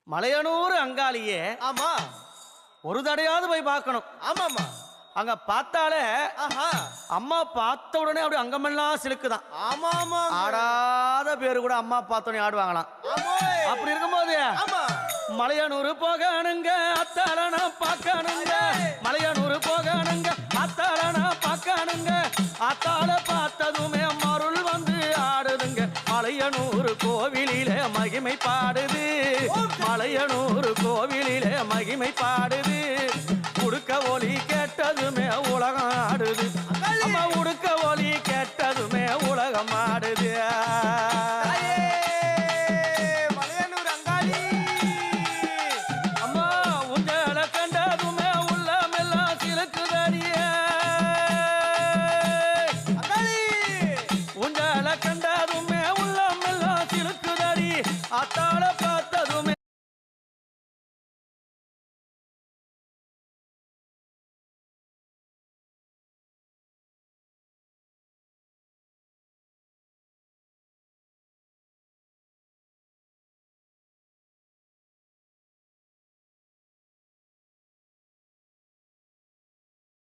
மலையனூர் அங்காளியே ஆமா ஒரு தடையாவது போய் பார்க்கணும். ஆமாமா அங்க பார்த்தாலே ஆஹா அம்மா பார்த்த உடனே அப்படி அங்கமெல்லாம் சிலுக்குதான். ஆமா ஆமா ஆடாத பேரு கூட அம்மா பார்த்தோன்னே ஆடுவாங்களாம். அப்படி இருக்கும்போது மலையனூர் போகணுங்க அத்தாலனா பார்க்கணுங்க, மலையனூர் போகணுங்க அத்தாலனா பார்க்கணுங்க, அத்தால பார்த்ததுமே மருள் வந்து ஆடுதுங்க. மலையனூர் கோவிலிலே மகிமை பாடுது, மலையனூர் கோவிலிலே மகிமை பாடுது. உடுக்க ஒலி கேட்டதுமே உலகம் ஆடுது, அம்மா உடுக்க ஒலி கேட்டதுமே உலகம் ஆடுது.